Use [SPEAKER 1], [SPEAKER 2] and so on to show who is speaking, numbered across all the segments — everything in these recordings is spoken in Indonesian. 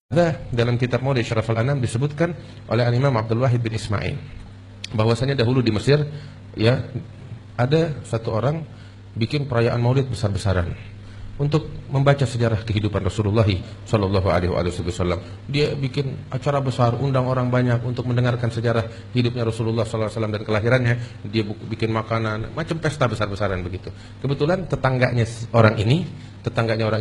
[SPEAKER 1] Dalam kitab Maulid Syaraful Anam disebutkan oleh Imam Abdul Wahid bin Ismail bahwasanya dahulu di Mesir ya ada satu orang bikin perayaan Maulid besar-besaran untuk membaca sejarah kehidupan Rasulullah sallallahu alaihi wasallam. Dia bikin acara besar, undang orang banyak untuk mendengarkan sejarah hidupnya Rasulullah sallallahu alaihi wasallam dan kelahirannya. Dia bikin makanan, macam pesta besar-besaran begitu. Kebetulan tetangganya orang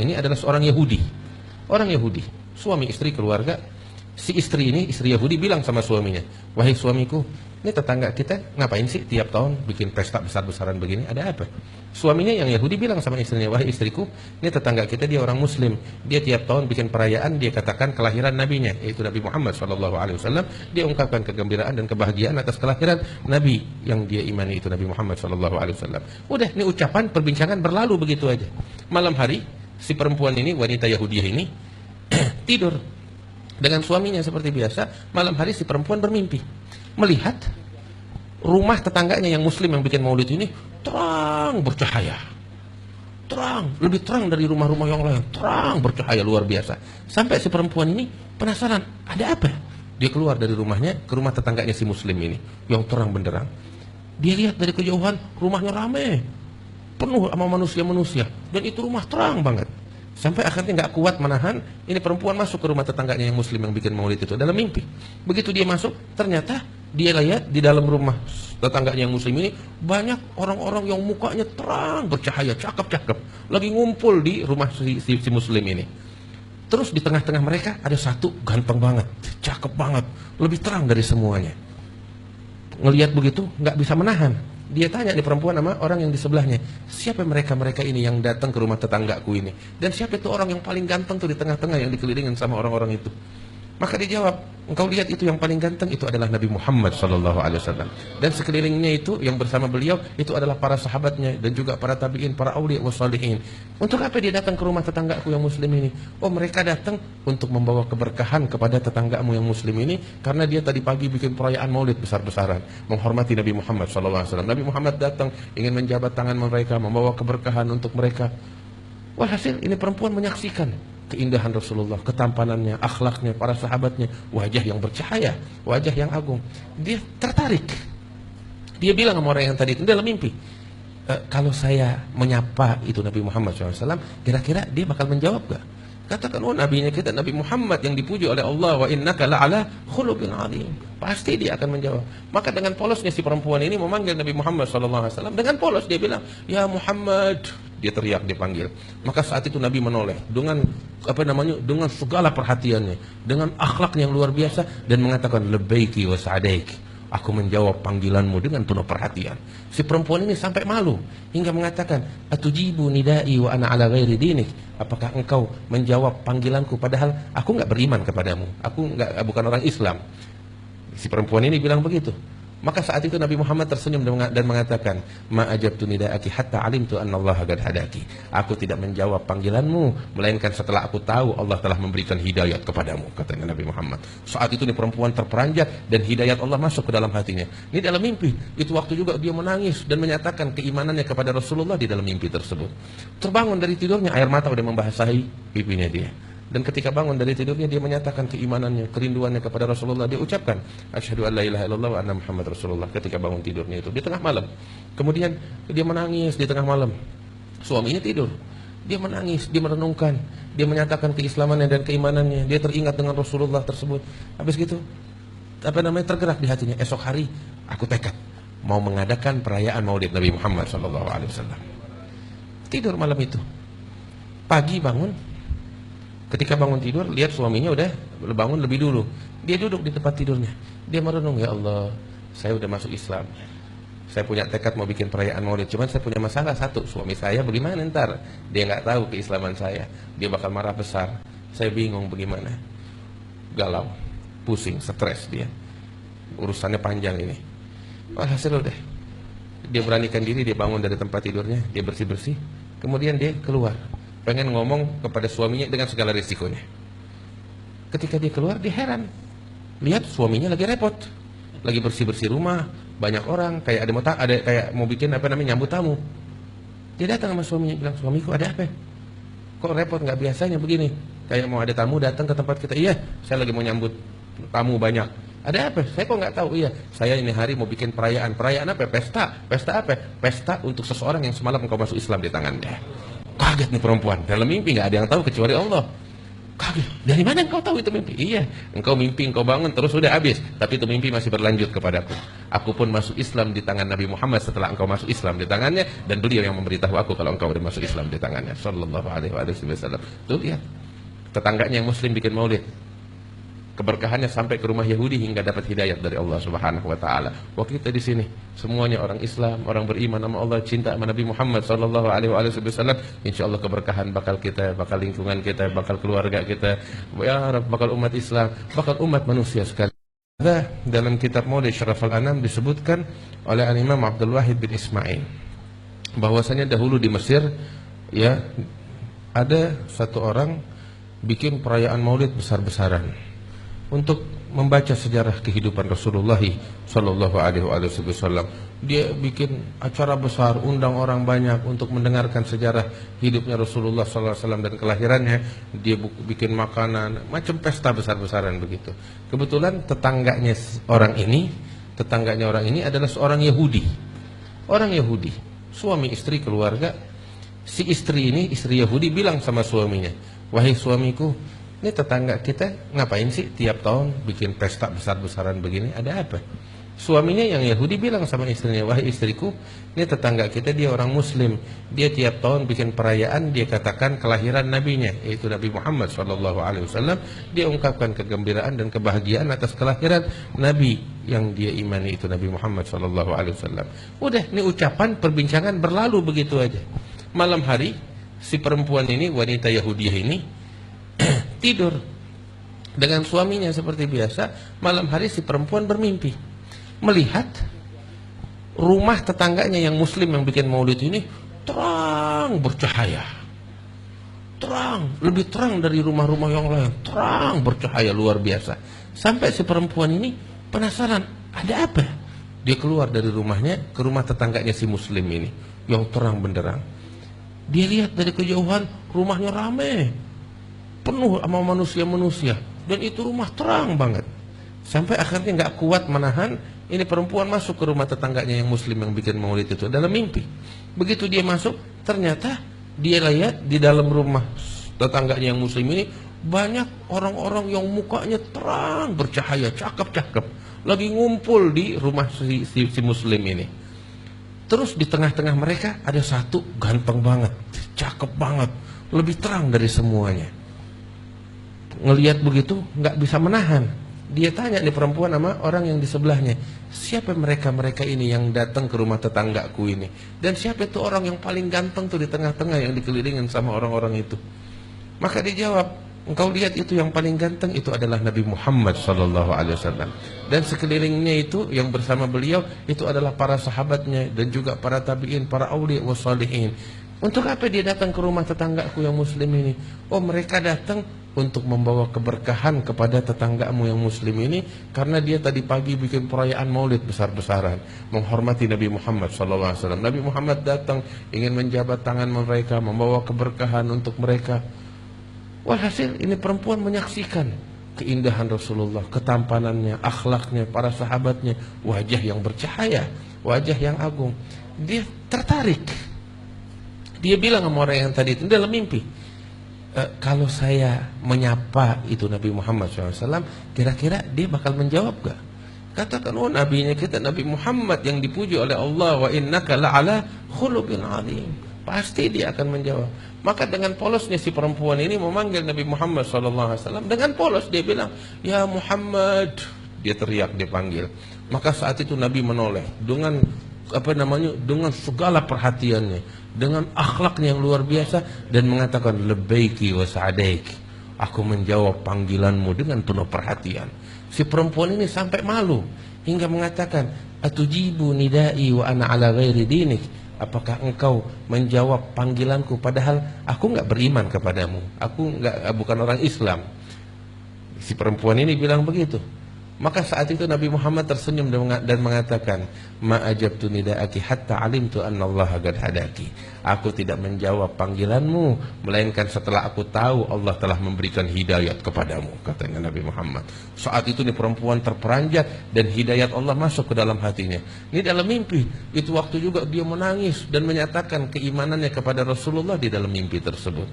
[SPEAKER 1] ini adalah seorang Yahudi. Orang Yahudi, suami istri keluarga. Si istri ini, istri Yahudi bilang sama suaminya, "Wahai suamiku, ini tetangga kita ngapain sih tiap tahun bikin pesta besar-besaran begini? Ada apa?" Suaminya yang Yahudi bilang sama istrinya, "Wahai istriku, ini tetangga kita dia orang Muslim. Dia tiap tahun bikin perayaan, dia katakan kelahiran nabinya, yaitu Nabi Muhammad SAW. Dia ungkapkan kegembiraan dan kebahagiaan atas kelahiran Nabi yang dia imani itu Nabi Muhammad SAW. Udah, ini ucapan perbincangan berlalu begitu aja. Malam hari, si perempuan ini, wanita Yahudi ini tidur dengan suaminya seperti biasa. Malam hari si perempuan bermimpi melihat rumah tetangganya yang muslim yang bikin maulid ini terang bercahaya, terang, lebih terang dari rumah-rumah yang lain, terang bercahaya luar biasa. Sampai si perempuan ini penasaran, ada apa? Dia keluar dari rumahnya ke rumah tetangganya si muslim ini yang terang benderang. Dia lihat dari kejauhan rumahnya rame, penuh sama manusia-manusia, dan itu rumah terang banget. Sampai akhirnya nggak kuat menahan, ini perempuan masuk ke rumah tetangganya yang muslim yang bikin maulid itu dalam mimpi. Begitu dia masuk, ternyata dia lihat di dalam rumah tetangganya yang muslim ini banyak orang-orang yang mukanya terang bercahaya, cakep-cakep, lagi ngumpul di rumah si muslim ini. Terus di tengah-tengah mereka ada satu ganteng banget, cakep banget, lebih terang dari semuanya. Ngelihat begitu nggak bisa menahan. Dia tanya di perempuan sama orang yang di sebelahnya, siapa mereka ini yang datang ke rumah tetanggaku ini? Dan siapa itu orang yang paling ganteng tuh di tengah-tengah yang dikelilingin sama orang-orang itu? Maka dia jawab, engkau lihat itu yang paling ganteng, itu adalah Nabi Muhammad SAW. Dan sekelilingnya itu yang bersama beliau itu adalah para sahabatnya dan juga para tabi'in, para awliya wa salihin. Untuk apa dia datang ke rumah tetanggaku yang muslim ini? Oh, mereka datang untuk membawa keberkahan kepada tetanggamu yang muslim ini, karena dia tadi pagi bikin perayaan maulid besar-besaran menghormati Nabi Muhammad SAW. Nabi Muhammad datang ingin menjabat tangan mereka, membawa keberkahan untuk mereka. Walhasil ini perempuan menyaksikan keindahan Rasulullah, ketampanannya, akhlaknya, para sahabatnya, wajah yang bercahaya, wajah yang agung. Dia tertarik. Dia bilang sama orang yang tadi itu dalam mimpi, kalau saya menyapa itu Nabi Muhammad SAW, kira-kira dia bakal menjawab gak? Katakan, oh nabinya kita Nabi Muhammad yang dipuji oleh Allah, wa innaka la'ala khuluqin 'adzim. Pasti dia akan menjawab. Maka dengan polosnya si perempuan ini memanggil Nabi Muhammad SAW. Dengan polos dia bilang, "Ya Muhammad." Dia teriak, dipanggil. Maka saat itu Nabi menoleh dengan dengan segala perhatiannya, dengan akhlak yang luar biasa, dan mengatakan, "Labbaiki wa sa'daik." Aku menjawab panggilanmu dengan penuh perhatian. Si perempuan ini sampai malu hingga mengatakan, "Atujibu nidai wa ana ala ghairi dinik." Apakah engkau menjawab panggilanku padahal aku enggak beriman kepadamu? Aku bukan orang Islam. Si perempuan ini bilang begitu. Maka saat itu Nabi Muhammad tersenyum dan mengatakan, "Ma ajabtu nidaaki hatta alimtu anna Allah qad hadaki." Aku tidak menjawab panggilanmu melainkan setelah aku tahu Allah telah memberikan hidayat kepadamu, katanya Nabi Muhammad. Saat itu nih perempuan terperanjat dan hidayat Allah masuk ke dalam hatinya. Ini dalam mimpi. Itu waktu juga dia menangis dan menyatakan keimanannya kepada Rasulullah di dalam mimpi tersebut. Terbangun dari tidurnya, air mata udah membasahi pipinya dia. Dan ketika bangun dari tidurnya dia menyatakan keimanannya, kerinduannya kepada Rasulullah. Dia ucapkan, "Asyhadu an la ilaha illallah wa anna Muhammad Rasulullah." Ketika bangun tidurnya itu di tengah malam. Kemudian dia menangis di tengah malam. Suaminya tidur. Dia menangis, dia merenungkan, dia menyatakan keislamannya dan keimanannya. Dia teringat dengan Rasulullah tersebut. Habis gitu tergerak di hatinya, esok hari aku tekad mau mengadakan perayaan Maulid Nabi Muhammad SAW. Tidur malam itu. Pagi bangun. Ketika bangun tidur, lihat suaminya udah bangun lebih dulu. Dia duduk di tempat tidurnya. Dia merenung, "Ya Allah, saya udah masuk Islam. Saya punya tekad mau bikin perayaan maulid. Cuman saya punya masalah satu. Suami saya bagaimana ntar? Dia nggak tahu keislaman saya. Dia bakal marah besar. Saya bingung bagaimana." Galau, pusing, stres dia. Urusannya panjang ini. Hasil udah. Dia beranikan diri, dia bangun dari tempat tidurnya. Dia bersih-bersih. Kemudian dia keluar. Pengen ngomong kepada suaminya dengan segala risikonya. Ketika dia keluar, dia heran. Lihat suaminya lagi repot, lagi bersih-bersih rumah, banyak orang, kayak kayak mau bikin nyambut tamu. Dia datang sama suaminya, bilang, "Suamiku ada apa? Kok repot, nggak biasanya begini?" kayak mau ada tamu datang ke tempat kita. Iya, saya lagi mau nyambut tamu banyak. Ada apa? Saya kok nggak tahu. Iya, saya ini hari mau bikin perayaan. Perayaan apa? Pesta. Pesta apa? Pesta untuk seseorang yang semalam engkau masuk Islam di tangannya. Kaget nih perempuan. Dalam mimpi nggak ada yang tahu kecuali Allah. Kaget. Dari mana engkau tahu itu mimpi? Iya, engkau mimpi, engkau bangun, terus sudah habis. Tapi itu mimpi masih berlanjut kepadaku. Aku pun masuk Islam di tangan Nabi Muhammad setelah engkau masuk Islam di tangannya, dan beliau yang memberitahu aku kalau engkau sudah masuk Islam di tangannya. Sallallahu alaihi wasallam. Tuh lihat, tetangganya yang Muslim bikin maulid. Keberkahannya sampai ke rumah Yahudi hingga dapat hidayat dari Allah Subhanahu wa taala. Wah, kita di sini semuanya orang Islam, orang beriman sama Allah, cinta sama Nabi Muhammad sallallahu alaihi wasallam. Insyaallah keberkahan bakal kita, bakal lingkungan kita, bakal keluarga kita, ya Rabb, bakal umat Islam, bakal umat manusia sekalian. Dalam kitab Maulid Syarafal Anam disebutkan oleh Imam Abdul Wahid bin Ismail bahwasanya dahulu di Mesir ya ada satu orang bikin perayaan Maulid besar-besaran untuk membaca sejarah kehidupan Rasulullah sallallahu alaihi wasallam. Dia bikin acara besar, undang orang banyak untuk mendengarkan sejarah hidupnya Rasulullah sallallahu alaihi wasallam dan kelahirannya. Dia bikin makanan, macam pesta besar-besaran begitu. Kebetulan tetangganya orang ini adalah seorang Yahudi. Orang Yahudi, suami istri keluarga. Si istri ini, istri Yahudi bilang sama suaminya, "Wahai suamiku, ini tetangga kita ngapain sih tiap tahun bikin pesta besar-besaran begini? Ada apa?" Suaminya yang Yahudi bilang sama istrinya, "Wahai istriku, ini tetangga kita dia orang Muslim. Dia tiap tahun bikin perayaan, dia katakan kelahiran nabinya, yaitu Nabi Muhammad SAW. Dia ungkapkan kegembiraan dan kebahagiaan atas kelahiran Nabi yang dia imani itu Nabi Muhammad SAW." Udah, ini ucapan perbincangan berlalu begitu aja. Malam hari si perempuan ini, wanita Yahudiah ini tidur dengan suaminya seperti biasa. Malam hari si perempuan bermimpi melihat rumah tetangganya yang Muslim yang bikin maulid ini terang bercahaya, terang, lebih terang dari rumah-rumah yang lain, terang bercahaya luar biasa. Sampai si perempuan ini penasaran, ada apa? Dia keluar dari rumahnya ke rumah tetangganya si Muslim ini yang terang benderang. Dia lihat dari kejauhan rumahnya ramai, penuh sama manusia-manusia, dan itu rumah terang banget. Sampai akhirnya nggak kuat menahan, ini perempuan masuk ke rumah tetangganya yang Muslim yang bikin maulid itu dalam mimpi. Begitu dia masuk, ternyata dia lihat di dalam rumah tetangganya yang Muslim ini banyak orang-orang yang mukanya terang bercahaya, cakep-cakep, lagi ngumpul di rumah si Muslim ini. Terus di tengah-tengah mereka ada satu ganteng banget, cakep banget, lebih terang dari semuanya. Ngelihat begitu nggak bisa menahan. Dia tanya nih perempuan sama orang yang di sebelahnya, siapa mereka ini yang datang ke rumah tetanggaku ini? Dan siapa itu orang yang paling ganteng tuh di tengah-tengah yang dikelilingin sama orang-orang itu? Maka dia jawab, engkau lihat itu yang paling ganteng itu adalah Nabi Muhammad SAW. Dan sekelilingnya itu yang bersama beliau itu adalah para sahabatnya dan juga para tabi'in, para awliya wa salihin. Untuk apa dia datang ke rumah tetanggaku yang Muslim ini? Oh, mereka datang untuk membawa keberkahan kepada tetanggamu yang Muslim ini, karena dia tadi pagi bikin perayaan maulid besar-besaran menghormati Nabi Muhammad SAW. Nabi Muhammad datang ingin menjabat tangan mereka, membawa keberkahan untuk mereka. Walhasil ini perempuan menyaksikan keindahan Rasulullah, ketampanannya, akhlaknya, para sahabatnya, wajah yang bercahaya, wajah yang agung. Dia tertarik. Dia bilang sama orang yang tadi itu dalam mimpi, kalau saya menyapa itu Nabi Muhammad SAW, kira-kira dia bakal menjawab gak? Katakan, oh nabinya kita Nabi Muhammad yang dipuji oleh Allah, wa innaka la'ala khuluqin azim. Pasti dia akan menjawab. Maka dengan polosnya si perempuan ini memanggil Nabi Muhammad SAW. Dengan polos dia bilang, ya Muhammad. Dia teriak, dia panggil. Maka saat itu Nabi menoleh dengan dengan segala perhatiannya, dengan akhlaknya yang luar biasa, dan mengatakan labbaiki wa sa'daiki, aku menjawab panggilanmu dengan penuh perhatian. Si perempuan ini sampai malu hingga mengatakan, atujibu nidai wa ana ala ghairi dinik, apakah engkau menjawab panggilanku padahal aku enggak beriman kepadamu, aku bukan orang Islam. Si perempuan ini bilang begitu. Maka saat itu Nabi Muhammad tersenyum dan mengatakan, "Ma ajabtu nida'aki hatta alimtu anna Allah qad hadaki." Aku tidak menjawab panggilanmu melainkan setelah aku tahu Allah telah memberikan hidayat kepadamu, katanya Nabi Muhammad. Saat itu nih perempuan terperanjat dan hidayat Allah masuk ke dalam hatinya. Ini dalam mimpi. Itu waktu juga dia menangis dan menyatakan keimanannya kepada Rasulullah di dalam mimpi tersebut.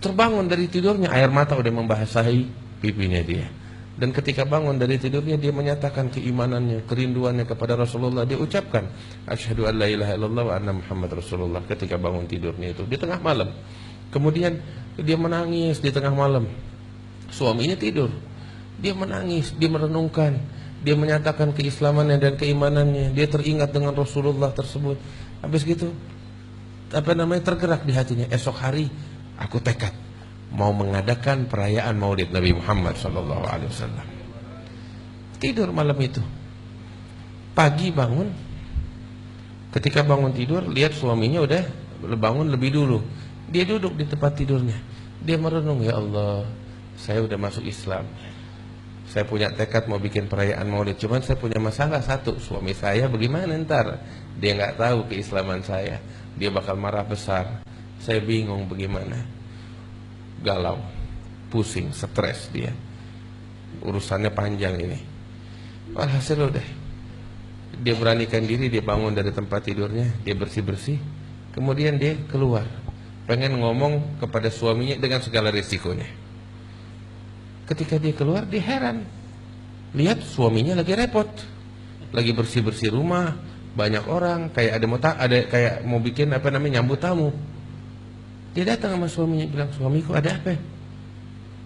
[SPEAKER 1] Terbangun dari tidurnya, air mata udah membasahi pipinya dia. Dan ketika bangun dari tidurnya, dia menyatakan keimanannya, kerinduannya kepada Rasulullah. Dia ucapkan, "Asyhadu an la ilaha illallah wa anna Muhammad Rasulullah," ketika bangun tidurnya itu di tengah malam. Kemudian dia menangis di tengah malam. Suaminya tidur. Dia menangis, dia merenungkan, dia menyatakan keislamannya dan keimanannya. Dia teringat dengan Rasulullah tersebut. Habis gitu, tergerak di hatinya. Esok hari aku tekad mau mengadakan perayaan Maulid Nabi Muhammad SAW. Tidur malam itu. Pagi bangun. Ketika bangun tidur, lihat suaminya udah bangun lebih dulu. Dia duduk di tempat tidurnya. Dia merenung, ya Allah, saya udah masuk Islam. Saya punya tekad mau bikin perayaan Maulid. Cuman saya punya masalah satu. Suami saya bagaimana ntar? Dia nggak tahu keislaman saya. Dia bakal marah besar. Saya bingung bagaimana. Galau, pusing, stres dia. Urusannya panjang ini. Walhasil udah, dia beranikan diri, dia bangun dari tempat tidurnya, dia bersih-bersih. Kemudian dia keluar, pengen ngomong kepada suaminya dengan segala risikonya. Ketika dia keluar, dia heran. Lihat suaminya lagi repot, lagi bersih-bersih rumah, banyak orang, kayak kayak mau bikin nyambut tamu. Dia datang sama suaminya, bilang, "Suamiku, ada apa?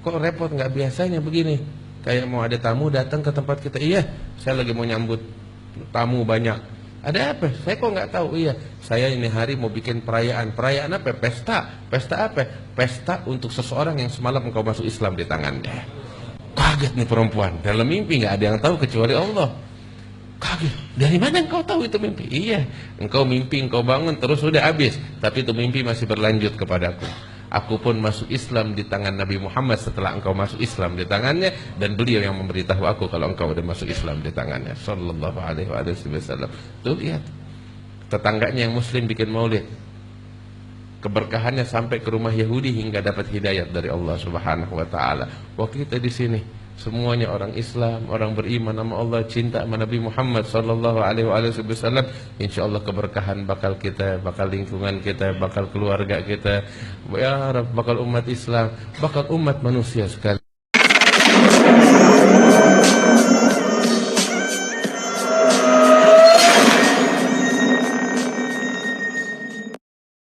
[SPEAKER 1] Kok repot, nggak biasanya begini. Kayak mau ada tamu datang ke tempat kita." "Iya, saya lagi mau nyambut tamu banyak." "Ada apa? Saya kok nggak tahu." "Iya, saya ini hari mau bikin perayaan." "Perayaan apa? Pesta." "Pesta apa?" "Pesta untuk seseorang yang semalam engkau masuk Islam di tangannya." Kaget nih perempuan. Dalam mimpi nggak ada yang tahu kecuali Allah. Kaget. "Dari mana engkau tahu itu mimpi?" "Iya, engkau mimpi, engkau bangun terus sudah habis. Tapi itu mimpi masih berlanjut kepadaku. Aku pun masuk Islam di tangan Nabi Muhammad setelah engkau masuk Islam di tangannya. Dan beliau yang memberitahu aku kalau engkau sudah masuk Islam di tangannya." Sallallahu alaihi wasallam. Tuh lihat, tetangganya yang muslim bikin maulid. Keberkahannya sampai ke rumah Yahudi hingga dapat hidayat dari Allah Subhanahu wa taala. Waktu kita di sini semuanya orang Islam, orang beriman sama Allah, cinta sama Nabi Muhammad sallallahu alaihi wasallam. Insyaallah keberkahan bakal kita, bakal lingkungan kita, bakal keluarga kita, ya Rabb, bakal umat Islam, bakal umat manusia sekalian.